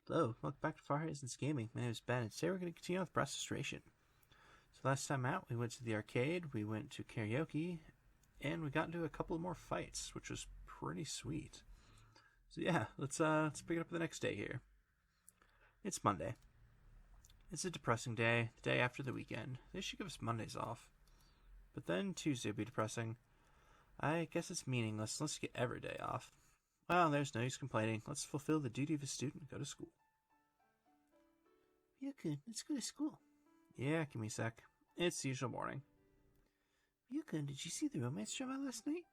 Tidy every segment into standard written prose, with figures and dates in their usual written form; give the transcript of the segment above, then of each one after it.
Hello, welcome back to Far Horizons Gaming. My name is Ben, and today we're going to continue with Prostration. So last time out, we went to the arcade, we went to karaoke, and we got into a couple more fights, which was pretty sweet. So yeah, let's pick it up the next day here. It's Monday. It's a depressing day, the day after the weekend. They should give us Mondays off. But then Tuesday will be depressing. I guess it's meaningless unless you get every day off. Well, there's no use complaining. Let's fulfill the duty of a student and go to school. Ryukun, let's go to school. Yeah, give me a sec. It's the usual morning. Ryukun, did you see the romance drama last night?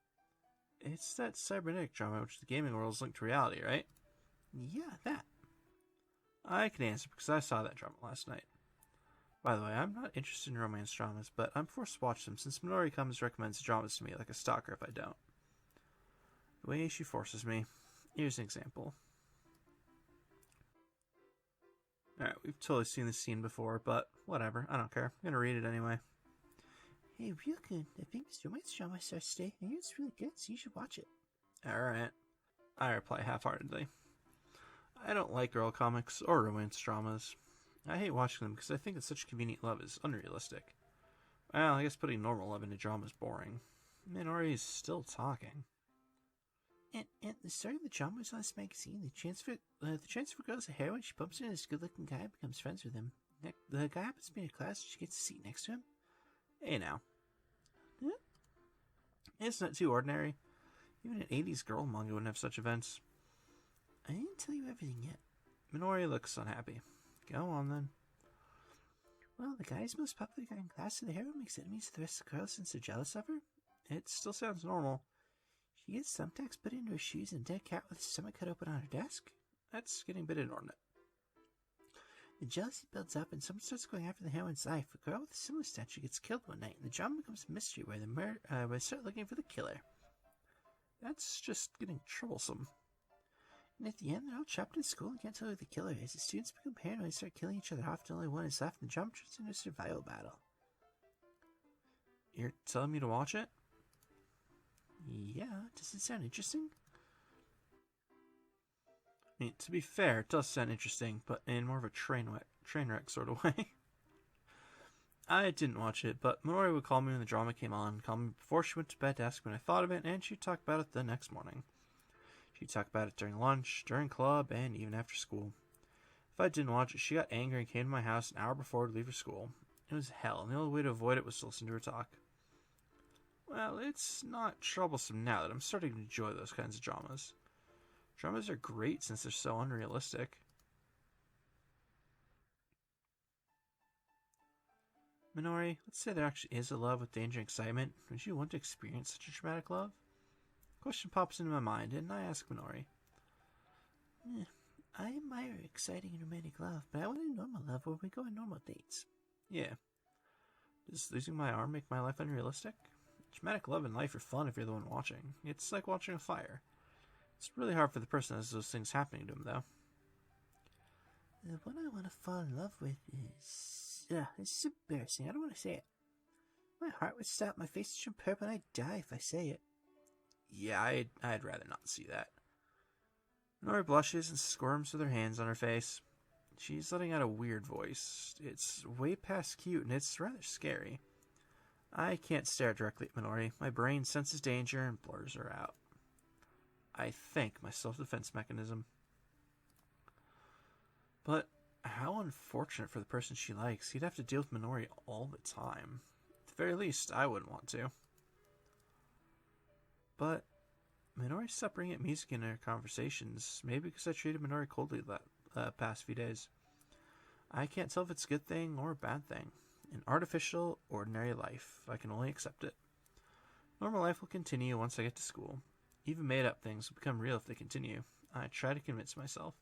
It's that cybernetic drama which the gaming world is linked to reality, right? Yeah, that. I can answer because I saw that drama last night. By the way, I'm not interested in romance dramas, but I'm forced to watch them since Minori comes recommends dramas to me like a stalker if I don't. The way she forces me. Here's an example. Alright, we've totally seen this scene before, but whatever, I don't care. I'm gonna read it anyway. Hey, Ryukun, the famous romance drama starts today. I hear it's really good, so you should watch it. Alright. I reply half-heartedly. I don't like girl comics or romance dramas. I hate watching them because I think that such convenient love is unrealistic. Well, I guess putting normal love into drama is boring. Minori is still talking. And the start of the drama is on this magazine. The transfer girl's a heroine. She bumps into this good-looking guy and becomes friends with him. The guy happens to be in a class, and she gets a seat next to him. Hey now. Huh? Isn't that too ordinary? Even an 80s girl manga wouldn't have such events. I didn't tell you everything yet. Minori looks unhappy. Go on then. Well, the guy is the most popular guy in class, so the hero makes enemies with the rest of the girls since they're jealous of her. It still sounds normal. She gets thumbtacks put into her shoes and a dead cat with his stomach cut open on her desk. That's getting a bit inordinate. The jealousy builds up and someone starts going after the heroine's life. A girl with a similar stature gets killed one night, and the drama becomes a mystery where they start looking for the killer. That's just getting troublesome. And at the end, they're all trapped in school and can't tell who the killer is. The students become paranoid and start killing each other off until only one is left, and the drama turns into a survival battle. You're telling me to watch it? Yeah, does it sound interesting? I mean, to be fair, it does sound interesting, but in more of a train wreck sort of way. I didn't watch it, but Minori would call me when the drama came on, call me before she went to bed to ask me when I thought of it, and she'd talk about it the next morning. She'd talk about it during lunch, during club, and even after school. If I didn't watch it, she got angry and came to my house an hour before to leave for school. It was hell, and the only way to avoid it was to listen to her talk. Well, it's not troublesome now that I'm starting to enjoy those kinds of dramas. Dramas are great since they're so unrealistic. Minori, let's say there actually is a love with danger and excitement. Would you want to experience such a dramatic love? A question pops into my mind, and I ask Minori. I admire exciting and romantic love, but I want a normal love where we go on normal dates. Yeah. Does losing my arm make my life unrealistic? Dramatic love and life are fun if you're the one watching. It's like watching a fire. It's really hard for the person that has those things happening to him, though. The one I want to fall in love with is... it's embarrassing. I don't want to say it. My heart would stop. My face would turn purple, and I'd die if I say it. Yeah, I'd rather not see that. Nori blushes and squirms with her hands on her face. She's letting out a weird voice. It's way past cute, and it's rather scary. I can't stare directly at Minori. My brain senses danger and blurs her out. I think my self-defense mechanism. But how unfortunate for the person she likes. He'd have to deal with Minori all the time. At the very least, I wouldn't want to. But Minori stopped bringing up music in our conversations, maybe because I treated Minori coldly the past few days. I can't tell if it's a good thing or a bad thing. An artificial, ordinary life. I can only accept it. Normal life will continue once I get to school. Even made-up things will become real if they continue. I try to convince myself.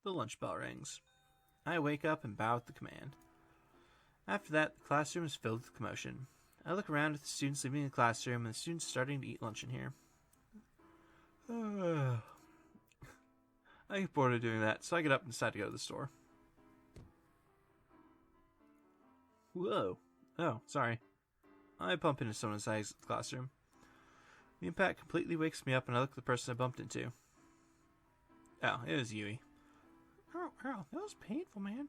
The lunch bell rings. I wake up and bow at the command. After that, the classroom is filled with commotion. I look around at the students leaving the classroom and the students starting to eat lunch in here. I get bored of doing that, so I get up and decide to go to the store. Whoa. Oh, sorry. I bump into someone inside the classroom. The impact completely wakes me up, and I look at the person I bumped into. Oh, it was Yui. Oh, that was painful, man.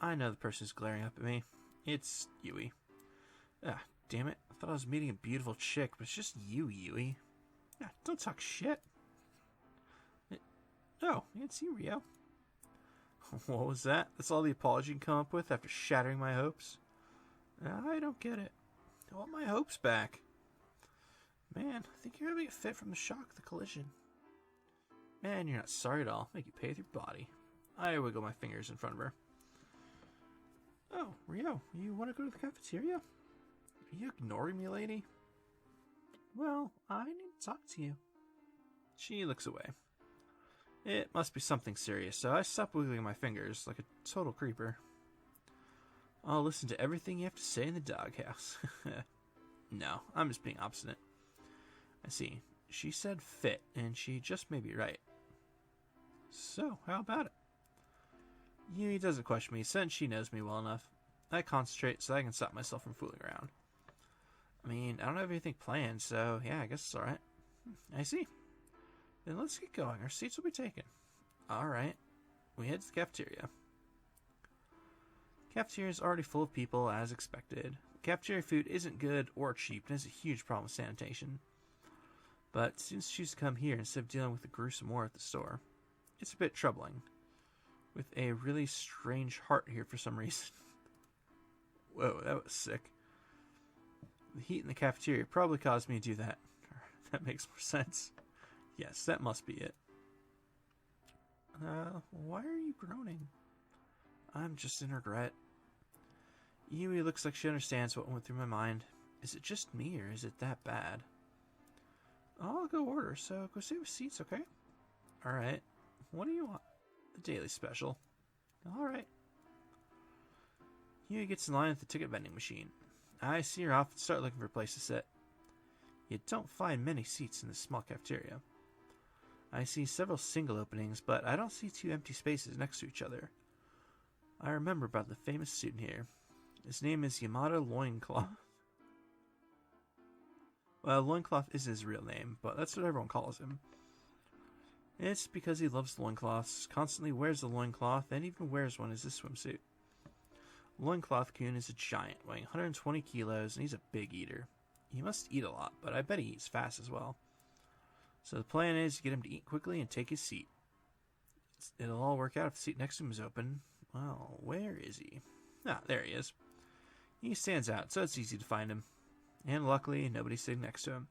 I know the person's glaring up at me. It's Yui. Ah, damn it. I thought I was meeting a beautiful chick, but it's just you, Yui. Yeah, don't talk shit. It's you, Rio. What was that? That's all the apology you can come up with after shattering my hopes? I don't get it. I want my hopes back. Man, I think you're having a fit from the shock of the collision. Man, you're not sorry at all. Make you pay with your body. I wiggle my fingers in front of her. Oh, Rio, you want to go to the cafeteria? Are you ignoring me, lady? Well, I need to talk to you. She looks away. It must be something serious, so I stop wiggling my fingers like a total creeper. I'll listen to everything you have to say in the doghouse. No, I'm just being obstinate. I see. She said fit, and she just may be right. So, how about it? Yui doesn't question me, since she knows me well enough. I concentrate so I can stop myself from fooling around. I mean, I don't have anything planned, so yeah, I guess it's alright. I see. Then let's get going. Our seats will be taken. Alright. We head to the cafeteria. The cafeteria is already full of people, as expected. Cafeteria food isn't good or cheap, and has a huge problem with sanitation. But students choose to come here instead of dealing with the gruesome war at the store. It's a bit troubling. With a really strange heart here for some reason. Whoa, that was sick. The heat in the cafeteria probably caused me to do that. That makes more sense. Yes, that must be it. Why are you groaning? I'm just in regret. Yui looks like she understands what went through my mind. Is it just me, or is it that bad? I'll go order, so go save seats, okay? Alright. What do you want? The daily special. Alright. Yui gets in line at the ticket vending machine. I see her off and start looking for a place to sit. You don't find many seats in this small cafeteria. I see several single openings, but I don't see two empty spaces next to each other. I remember about the famous student here. His name is Yamada Loincloth. Well, Loincloth isn't his real name, but that's what everyone calls him. It's because he loves loincloths, constantly wears the loincloth, and even wears one as his swimsuit. Loincloth-kun is a giant, weighing 120 kilos, and he's a big eater. He must eat a lot, but I bet he eats fast as well. So the plan is to get him to eat quickly and take his seat. It'll all work out if the seat next to him is open. Well, where is he? Ah, there he is. He stands out, so it's easy to find him. And luckily, nobody's sitting next to him.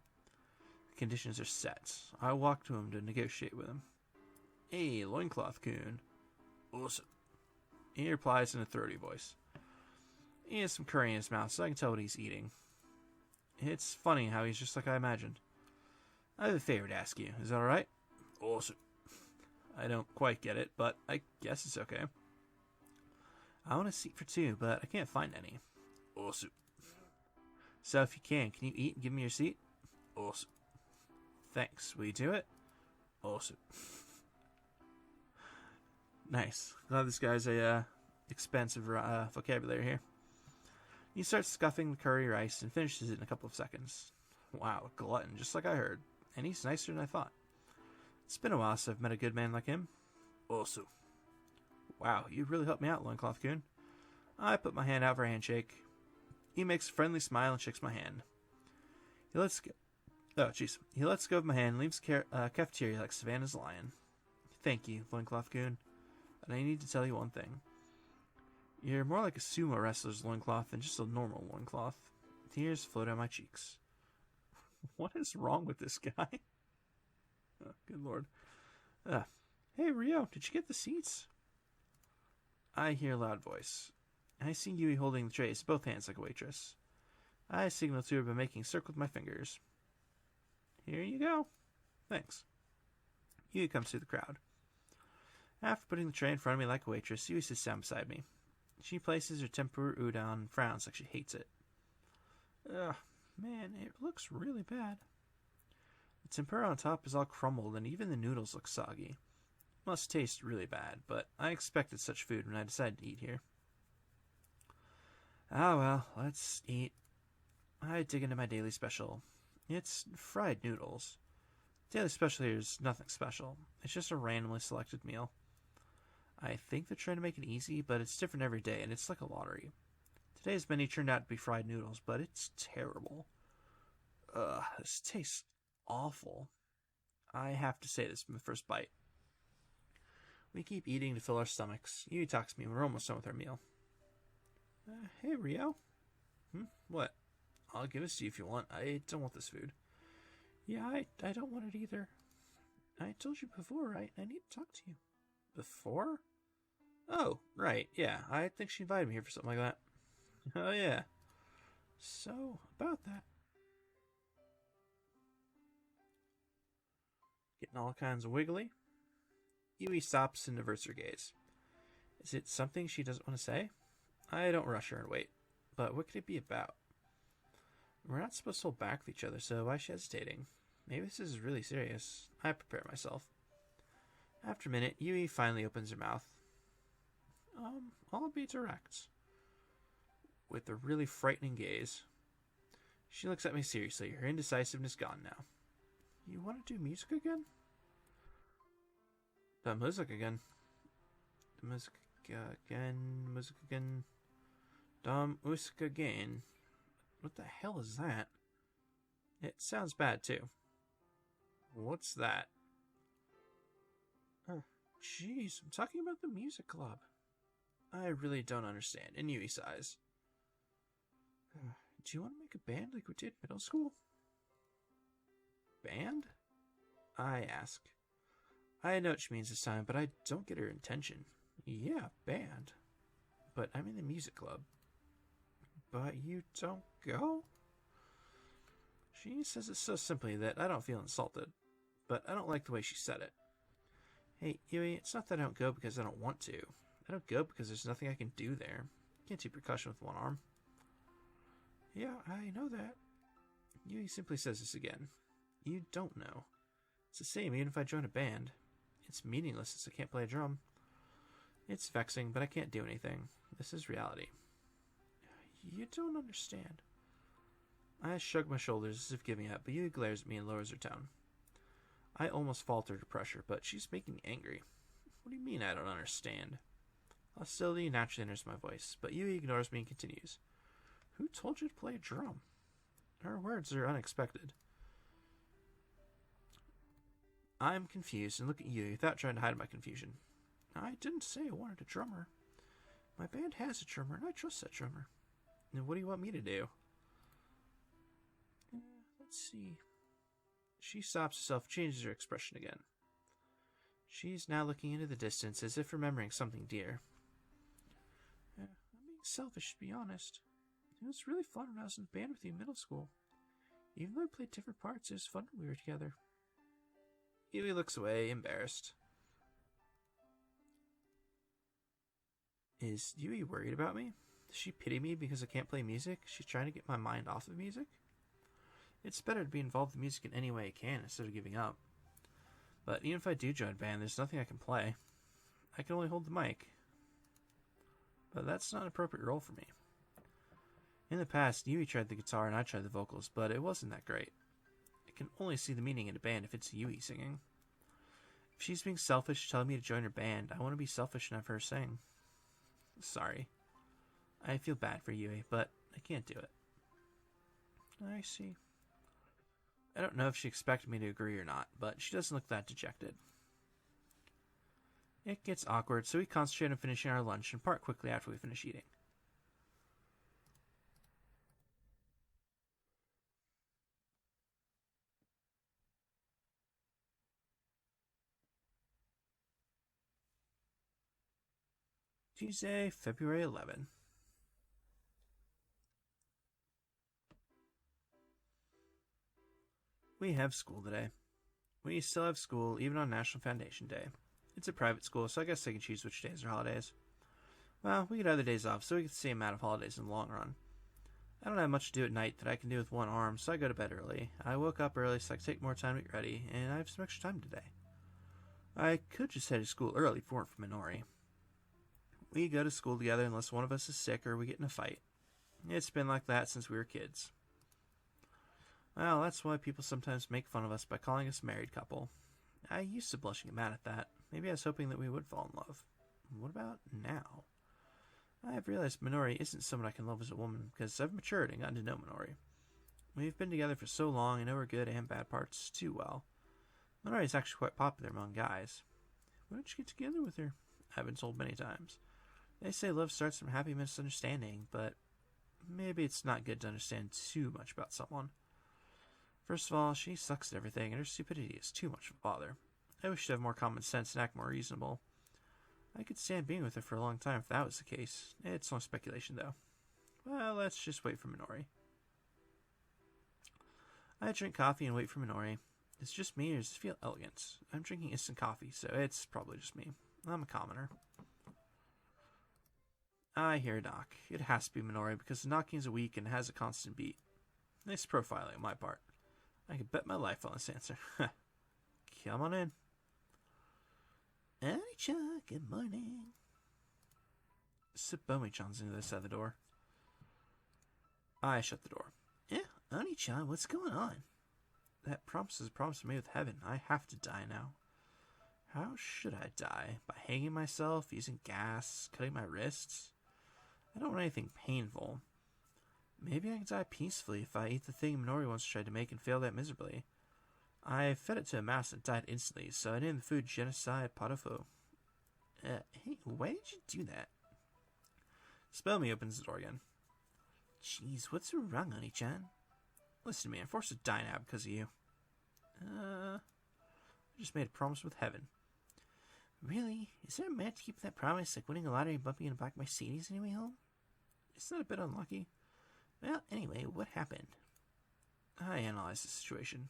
The conditions are set. I walk to him to negotiate with him. Hey, Loincloth-kun. Awesome. He replies in a throaty voice. He has some curry in his mouth, so I can tell what he's eating. It's funny how he's just like I imagined. I have a favor to ask you. Is that alright? Awesome. I don't quite get it, but I guess it's okay. I want a seat for two, but I can't find any. Awesome. So if you can you eat and give me your seat? Awesome. Thanks. Will you do it? Awesome. Nice. Glad this guy's a expensive vocabulary here. He starts scuffing the curry rice and finishes it in a couple of seconds. Wow, a glutton, just like I heard. And he's nicer than I thought. It's been a while since I've met a good man like him. Also. Wow, you really helped me out, Loincloth-kun. I put my hand out for a handshake. He makes a friendly smile and shakes my hand. He lets go. Oh, jeez. He lets go of my hand and leaves the cafeteria like Savannah's lion. Thank you, Loincloth-kun. But I need to tell you one thing. You're more like a sumo wrestler's loincloth than just a normal loincloth. Tears flow down my cheeks. What is wrong with this guy? Oh, good lord. Hey, Rio, did you get the seats? I hear a loud voice. I see Yui holding the trays in both hands like a waitress. I signal to her by making a circle with my fingers. Here you go. Thanks. Yui comes through the crowd. After putting the tray in front of me like a waitress, Yui sits down beside me. She places her tempura udon and frowns like she hates it. Ugh, man, it looks really bad. The tempura on top is all crumbled and even the noodles look soggy. It must taste really bad, but I expected such food when I decided to eat here. Ah well, let's eat. I dig into my daily special. It's fried noodles. Daily special here is nothing special. It's just a randomly selected meal. I think they're trying to make it easy, but it's different every day, and it's like a lottery. Today's menu turned out to be fried noodles, but it's terrible. Ugh, this tastes awful. I have to say this from the first bite. We keep eating to fill our stomachs. Yui talks to me when we're almost done with our meal. Hey, Rio. What? I'll give this to you if you want. I don't want this food. Yeah, I don't want it either. I told you before, right? I need to talk to you. Before? Oh, right, yeah. I think she invited me here for something like that. Oh, yeah. So, about that. Getting all kinds of wiggly. Yui stops and averts her gaze. Is it something she doesn't want to say? I don't rush her and wait. But what could it be about? We're not supposed to hold back with each other, so why is she hesitating? Maybe this is really serious. I prepare myself. After a minute, Yui finally opens her mouth. I'll be direct. With a really frightening gaze. She looks at me seriously, her indecisiveness gone now. You want to do music again? Music again. Music again. Music again. What the hell is that? It sounds bad, too. What's that? Jeez, I'm talking about the music club. I really don't understand. And Yui sighs. Do you want to make a band like we did in middle school? Band? I ask. I know what she means this time, but I don't get her intention. Yeah, band. But I'm in the music club. But you don't go? She says it so simply that I don't feel insulted. But I don't like the way she said it. Hey, Yui, it's not that I don't go because I don't want to. I don't go because there's nothing I can do there. Can't do percussion with one arm. Yeah, I know that. Yui simply says this again. You don't know. It's the same even if I join a band. It's meaningless since I can't play a drum. It's vexing, but I can't do anything. This is reality. You don't understand. I shrug my shoulders as if giving up, but Yui glares at me and lowers her tone. I almost falter to pressure, but she's making me angry. What do you mean I don't understand? Hostility naturally enters my voice, but Yui ignores me and continues. Who told you to play a drum? Her words are unexpected. I'm confused and look at Yui without trying to hide my confusion. I didn't say I wanted a drummer. My band has a drummer, and I trust that drummer. And what do you want me to do? Let's see. She stops herself, changes her expression again. She's now looking into the distance as if remembering something dear. I'm being selfish, to be honest. It was really fun when I was in the band with you in middle school. Even though we played different parts, it was fun when we were together. Yui looks away, embarrassed. Is Yui worried about me? Does she pity me because I can't play music? She's trying to get my mind off of music? It's better to be involved in music in any way I can instead of giving up. But even if I do join a band, there's nothing I can play. I can only hold the mic. But that's not an appropriate role for me. In the past, Yui tried the guitar and I tried the vocals, but it wasn't that great. I can only see the meaning in a band if it's Yui singing. If she's being selfish telling me to join her band, I want to be selfish and have her sing. Sorry. I feel bad for Yui, but I can't do it. I see. I don't know if she expected me to agree or not, but she doesn't look that dejected. It gets awkward, so we concentrate on finishing our lunch and part quickly after we finish eating. Tuesday, February 11. We have school today. We still have school even on National Foundation Day. It's a private school, so I guess they can choose which days are holidays. Well, we get other days off, so we get the same amount of holidays in the long run. I don't have much to do at night that I can do with one arm, so I go to bed early. I woke up early so I can take more time to get ready, and I have some extra time today. I could just head to school early if it weren't for Minori. We go to school together unless one of us is sick or we get in a fight. It's been like that since we were kids. Well, that's why people sometimes make fun of us by calling us a married couple. I used to blush and get mad at that. Maybe I was hoping that we would fall in love. What about now? I have realized Minori isn't someone I can love as a woman because I've matured and gotten to know Minori. We've been together for so long, I know her good and bad parts too well. Minori is actually quite popular among guys. Why don't you get together with her? I've been told many times. They say love starts from happy misunderstanding, but maybe it's not good to understand too much about someone. First of all, she sucks at everything, and her stupidity is too much of a bother. I wish she'd have more common sense and act more reasonable. I could stand being with her for a long time if that was the case. It's no speculation, though. Well, let's just wait for Minori. I drink coffee and wait for Minori. It's just me, or does it feel elegant? I'm drinking instant coffee, so it's probably just me. I'm a commoner. I hear a knock. It has to be Minori because the knocking is weak and has a constant beat. Nice profiling on my part. I could bet my life on this answer. Come on in. Oni-chan, good morning. Sabomi-chan's into the side of the door. I shut the door. Yeah, Oni-chan, what's going on? That promise is a promise made with heaven. I have to die now. How should I die? By hanging myself, using gas, cutting my wrists? I don't want anything painful. Maybe I can die peacefully if I eat the thing Minori once tried to make and failed at miserably. I fed it to a mouse and it died instantly, so I named the food Genocide Potofo. Hey, why did you do that? Spellme opens the door again. Jeez, what's wrong, Oni-chan? Listen to me, I'm forced to die now because of you. I just made a promise with heaven. Really? Is there a man to keep that promise, like winning a lottery and bumping into black Mercedes on your way home? Isn't that a bit unlucky? Well, anyway, what happened? I analyzed the situation.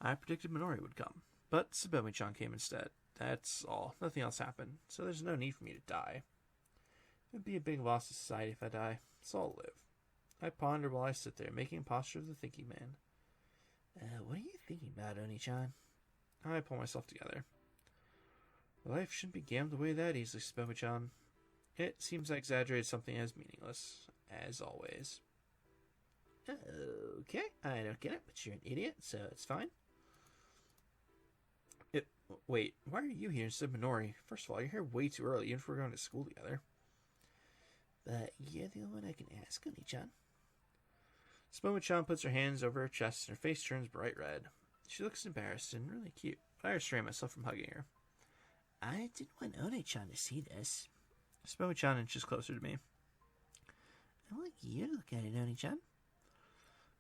I predicted Minori would come, but Sabomi-chan came instead. That's all. Nothing else happened, so there's no need for me to die. It would be a big loss to society if I die, so I'll live. I ponder while I sit there, making a posture of the thinking man. What are you thinking about, Oni-chan? I pull myself together. Life shouldn't be gambled away that easily, Sabomi-chan. It seems I exaggerated something as meaningless, as always. Okay, I don't get it, but you're an idiot, so it's fine. Wait, why are you here instead of Minori? First of all, you're here way too early, even if we're going to school together. But you're the only one I can ask, Oni-chan. Sabomi-chan puts her hands over her chest and her face turns bright red. She looks embarrassed and really cute, but I restrain myself from hugging her. I didn't want Oni-chan to see this. Sabomi-chan inches closer to me. I want you to look at it, Oni-chan.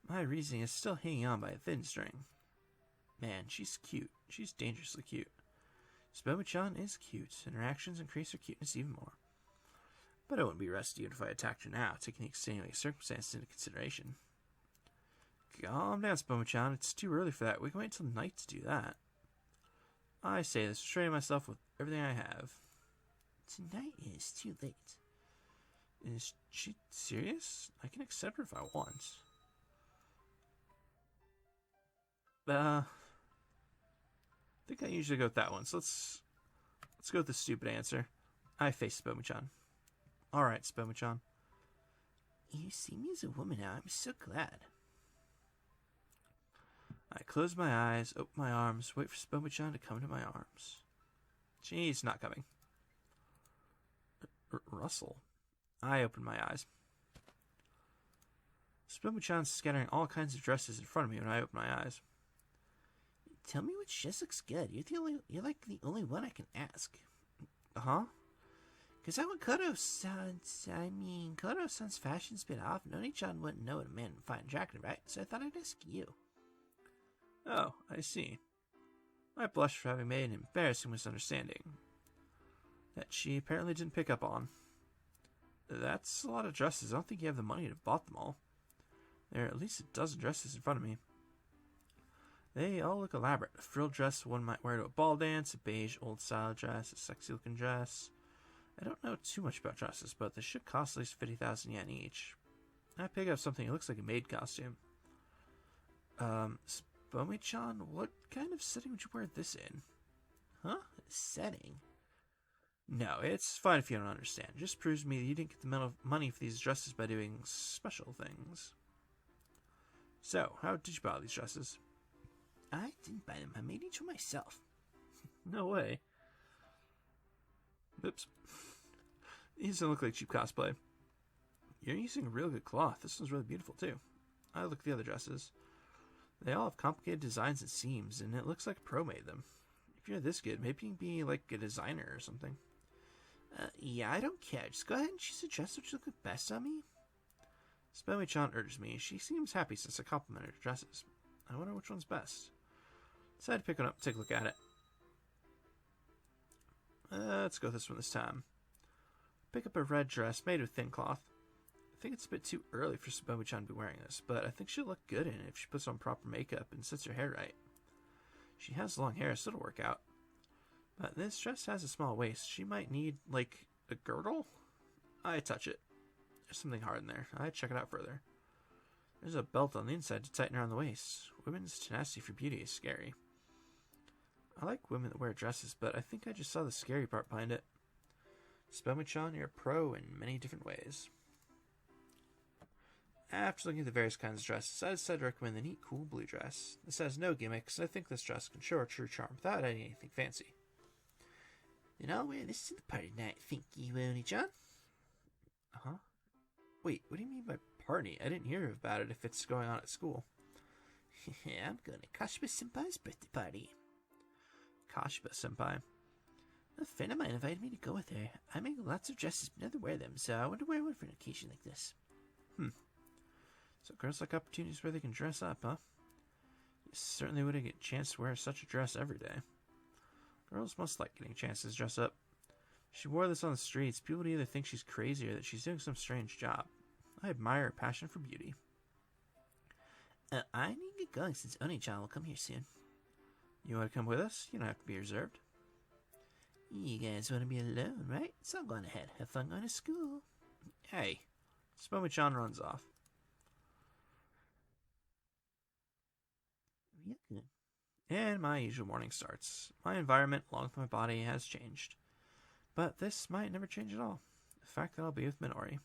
My reasoning is still hanging on by a thin string. Man, she's cute. She's dangerously cute. Sabomi-chan is cute, and her actions increase her cuteness even more. But I wouldn't be rescued if I attacked her now, taking the extenuating circumstances into consideration. Calm down, Sabomi-chan. It's too early for that. We can wait till night to do that. I say this, restraining myself with everything I have. Tonight is too late. Is she serious? I can accept her if I want. I think I usually go with that one, so let's go with the stupid answer. I face Sabomi-chan. Alright, Sabomi-chan. You see me as a woman now. I'm so glad. I close my eyes, open my arms, wait for Sabomi-chan to come to my arms. She's not coming. Russell. I open my eyes. Sabomi-chan's scattering all kinds of dresses in front of me when I open my eyes. Tell me which dress looks good. You're like the only one I can ask. Huh? Because I want Koto-san's fashion's been off. Noni-chan wouldn't know what a man would find attractive, right? So I thought I'd ask you. Oh, I see. I blushed for having made an embarrassing misunderstanding that she apparently didn't pick up on. That's a lot of dresses. I don't think you have the money to bought them all. There are at least a dozen dresses in front of me. They all look elaborate. A frilled dress one might wear to a ball dance, a beige old-style dress, a sexy-looking dress. I don't know too much about dresses, but they should cost at least 50,000 yen each. I pick up something that looks like a maid costume. Sabomi-chan, what kind of setting would you wear this in? Huh? Setting? No, it's fine if you don't understand. It just proves to me that you didn't get the money for these dresses by doing special things. So, how did you buy all these dresses? I didn't buy them. I made each one myself. No way. Oops. These don't look like cheap cosplay. You're using real good cloth. This one's really beautiful, too. I look at the other dresses. They all have complicated designs and seams, and it looks like a pro made them. If you're this good, maybe you can be like a designer or something. Yeah, I don't care. Just go ahead and choose a dress which look the best on me. Spelmy-chan urges me. She seems happy since I complimented her dresses. I wonder which one's best. Decided to pick one up and take a look at it. Let's go with this one this time. Pick up a red dress made with thin cloth. I think it's a bit too early for Spelmy-chan to be wearing this, but I think she'll look good in it if she puts on proper makeup and sets her hair right. She has long hair, so it'll work out. But this dress has a small waist. She might need, like, a girdle? I touch it. There's something hard in there. I check it out further. There's a belt on the inside to tighten around the waist. Women's tenacity for beauty is scary. I like women that wear dresses, but I think I just saw the scary part behind it. Spelmy-chan, you're a pro in many different ways. After looking at the various kinds of dresses, I decided to recommend the neat, cool blue dress. This has no gimmicks, and I think this dress can show her true charm without adding anything fancy. Then I'll wear this to the party tonight, think you, Oni-chan? Huh? Wait, what do you mean by party? I didn't hear about it if it's going on at school. I'm going to Kashiba-senpai's birthday party. Kashiba-senpai? A friend of mine invited me to go with her. I make lots of dresses but never wear them, so I want to wear one for an occasion like this. So girls like opportunities where they can dress up, huh? You certainly wouldn't get a chance to wear such a dress every day. Girls must like getting chances to dress up. If she wore this on the streets, people would either think she's crazy or that she's doing some strange job. I admire her passion for beauty. I need to get going since Oni-chan will come here soon. You want to come with us? You don't have to be reserved. You guys want to be alone, right? So I'm going ahead. Have fun going to school. Hey. Spelmy-chan runs off. Yeah. And my usual morning starts. My environment, along with my body, has changed. But this might never change at all. The fact that I'll be with Minori.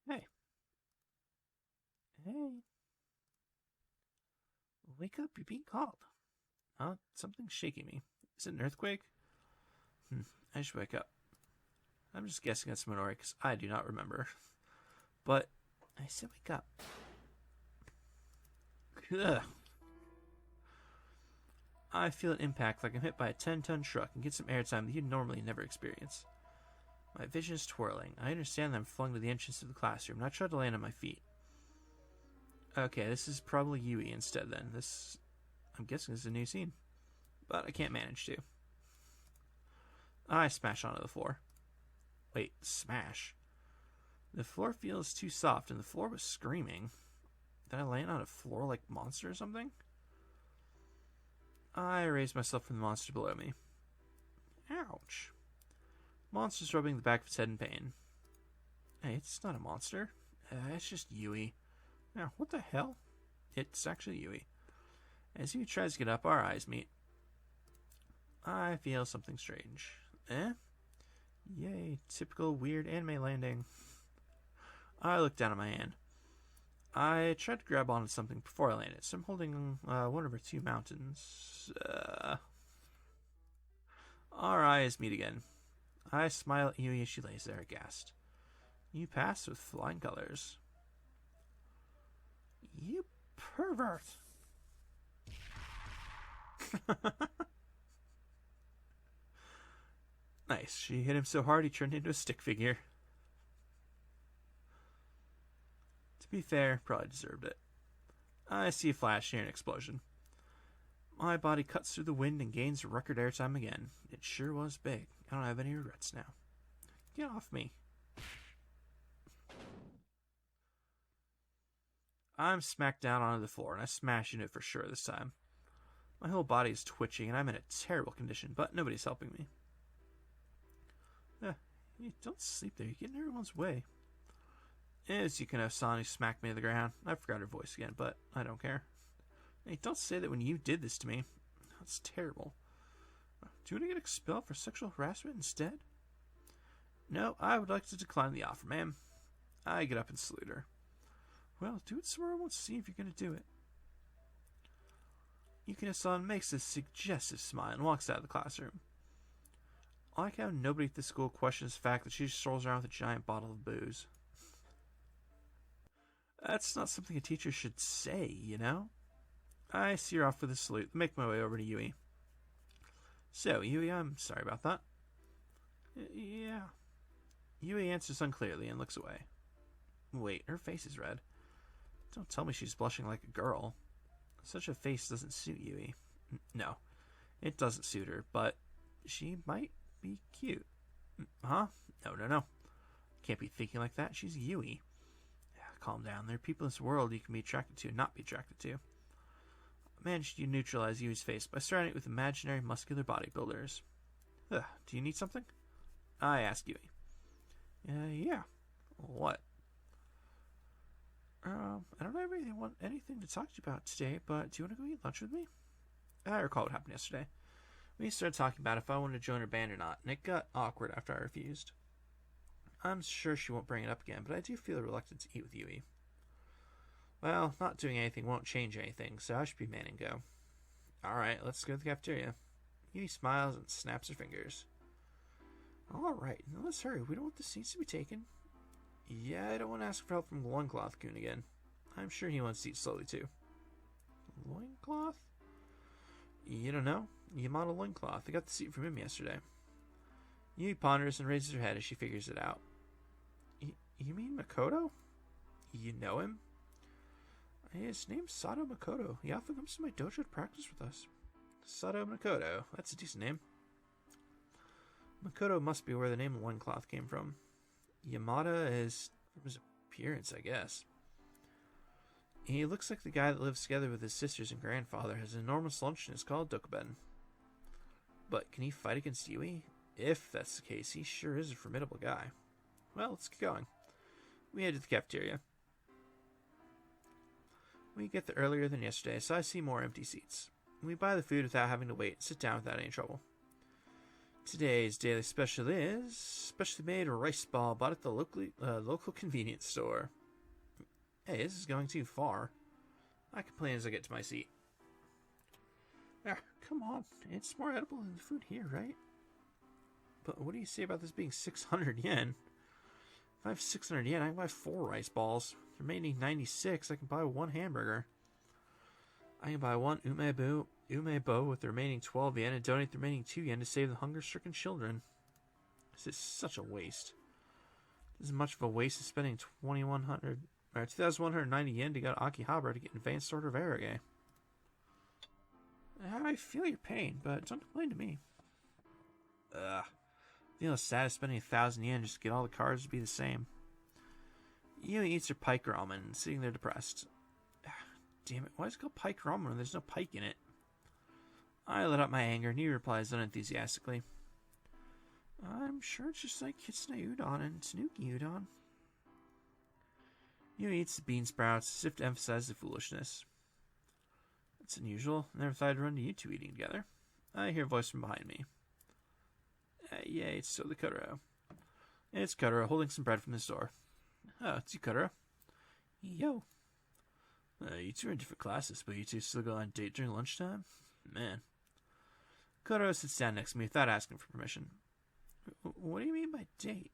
Hey. Hey. Wake up, you're being called. Something's shaking me. Is it an earthquake? I should wake up. I'm just guessing it's Minori because I do not remember. But I said wake up. Ugh. I feel an impact like I'm hit by a 10-ton truck and get some airtime that you'd normally never experience. My vision is twirling. I understand that I'm flung to the entrance of the classroom, and I try to land on my feet. Okay, this is probably Yui instead then. I'm guessing this is a new scene. But I can't manage to. I smash onto the floor. Wait, smash? The floor feels too soft, and the floor was screaming. Did I land on a floor-like monster or something? I raise myself from the monster below me. Ouch. Monster's rubbing the back of its head in pain. Hey, it's not a monster. It's just Yui. Now, what the hell? It's actually Yui. As Yui tries to get up, our eyes meet. I feel something strange. Yay, typical weird anime landing. I look down at my hand. I tried to grab onto something before I landed, so I'm holding one of our two mountains. Our eyes meet again. I smile at Yui as she lays there aghast. You pass with flying colors. You pervert! Nice. She hit him so hard he turned into a stick figure. To be fair, probably deserved it. I see a flash near an explosion. My body cuts through the wind and gains record airtime again. It sure was big. I don't have any regrets now. Get off me. I'm smacked down onto the floor, and I smash into it for sure this time. My whole body is twitching, and I'm in a terrible condition, but nobody's helping me. Hey, don't sleep there. You're getting in everyone's way. As Yukino-san, who smacked me to the ground. I forgot her voice again, but I don't care. Hey, don't say that when you did this to me. That's terrible. Do you want to get expelled for sexual harassment instead? No, I would like to decline the offer, ma'am. I get up and salute her. Well, do it somewhere I won't see if you're going to do it. Yukino-san makes a suggestive smile and walks out of the classroom. I like how nobody at the school questions the fact that she just strolls around with a giant bottle of booze. That's not something a teacher should say, you know? I see her off with a salute and make my way over to Yui. So, Yui, I'm sorry about that. Yeah. Yui answers unclearly and looks away. Wait, her face is red. Don't tell me she's blushing like a girl. Such a face doesn't suit Yui. No, it doesn't suit her, but she might be cute. Huh? No. Can't be thinking like that. She's Yui. Calm down. There are people in this world you can be attracted to and not be attracted to. I managed to neutralize Yui's face by surrounding it with imaginary muscular bodybuilders. Do you need something? I ask Yui. Yeah. What? I don't really want anything to talk to you about today, but do you want to go eat lunch with me? I recall what happened yesterday. We started talking about if I wanted to join her band or not, and it got awkward after I refused. I'm sure she won't bring it up again, but I do feel reluctant to eat with Yui. Well, not doing anything won't change anything, so I should be man and go. Alright, let's go to the cafeteria. Yui smiles and snaps her fingers. Alright, now let's hurry. We don't want the seats to be taken. Yeah, I don't want to ask for help from Loincloth-kun again. I'm sure he wants to eat slowly too. Loincloth? You don't know? Yamato Loincloth. I got the seat from him yesterday. Yui ponders and raises her head as she figures it out. You mean Makoto? You know him? His name's Sato Makoto. He often comes to my dojo to practice with us. Sato Makoto. That's a decent name. Makoto must be where the name Loincloth came from. Yamada is from his appearance, I guess. He looks like the guy that lives together with his sisters and grandfather, has an enormous lunch and is called Dokuben. But can he fight against Yui? If that's the case, he sure is a formidable guy. Well, let's get going. We head to the cafeteria. We get there earlier than yesterday, so I see more empty seats. We buy the food without having to wait and sit down without any trouble. Today's daily special is specially made rice ball bought at the local convenience store. Hey, this is going too far. I complain as I get to my seat. Come on, it's more edible than the food here, right? But what do you say about this being 600 yen? If I have 600 yen, I can buy 4 rice balls. For remaining 96, I can buy 1 hamburger. I can buy 1 umebo with the remaining 12 yen and donate the remaining 2 yen to save the hunger-stricken children. This is such a waste. This is much of a waste of spending 2,190 yen to go to Akihabara to get advanced order of arage. I feel your pain, but don't complain to me. Feel sad as spending 1,000 yen just to get all the cards to be the same. Yui eats her pike ramen, sitting there depressed. Damn it, why is it called pike ramen when there's no pike in it? I let out my anger, and he replies unenthusiastically. I'm sure it's just like Kitsune Udon and Tanuki Udon. Yui eats the bean sprouts as if to emphasize the foolishness. It's unusual. I never thought I'd run into you two eating together. I hear a voice from behind me. Yeah, it's so the Kotaro. It's Kotaro holding some bread from the store. Oh, it's you, Kotaro. Yo. You two are in different classes, but you two still go on a date during lunchtime? Man. Kotaro sits down next to me without asking for permission. What do you mean by date?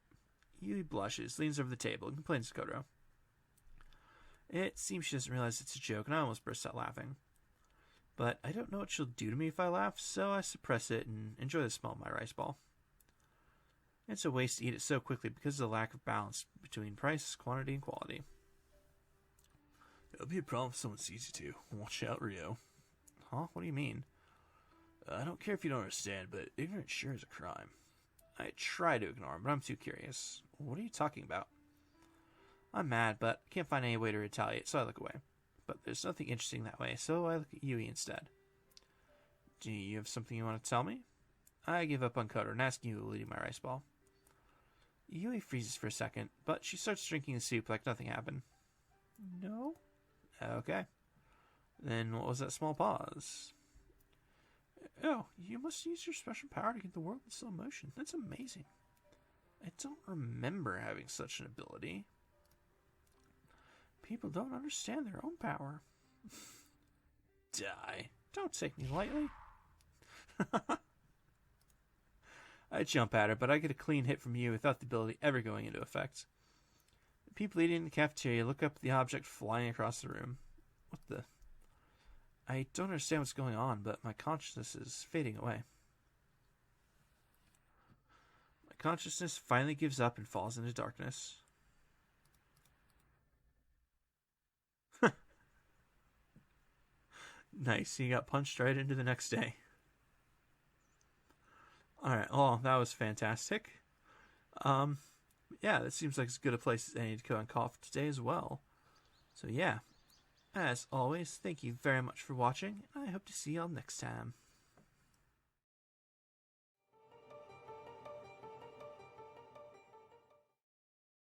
Yui blushes, leans over the table, and complains to Kotaro. It seems she doesn't realize it's a joke, and I almost burst out laughing. But I don't know what she'll do to me if I laugh, so I suppress it and enjoy the smell of my rice ball. It's a waste to eat it so quickly because of the lack of balance between price, quantity, and quality. It'll be a problem if someone sees you two. Watch out, Rio. Huh? What do you mean? I don't care if you don't understand, but ignorance sure is a crime. I try to ignore him, but I'm too curious. What are you talking about? I'm mad, but I can't find any way to retaliate, so I look away. But there's nothing interesting that way, so I look at Yui instead. Do you have something you want to tell me? I give up on Kotaro and ask Yui to eat my rice ball. Yui freezes for a second, but she starts drinking the soup like nothing happened. No? Okay. Then what was that small pause? Oh, you must use your special power to get the world in slow motion. That's amazing. I don't remember having such an ability. People don't understand their own power. Die. Don't take me lightly. I jump at her, but I get a clean hit from you without the ability ever going into effect. The people eating in the cafeteria look up at the object flying across the room. What the... I don't understand what's going on, but my consciousness is fading away. My consciousness finally gives up and falls into darkness. Nice, he got punched right into the next day. Alright, oh, that was fantastic. Yeah, that seems like as good a place as any to go and cough today as well. So yeah, as always, thank you very much for watching, and I hope to see y'all next time.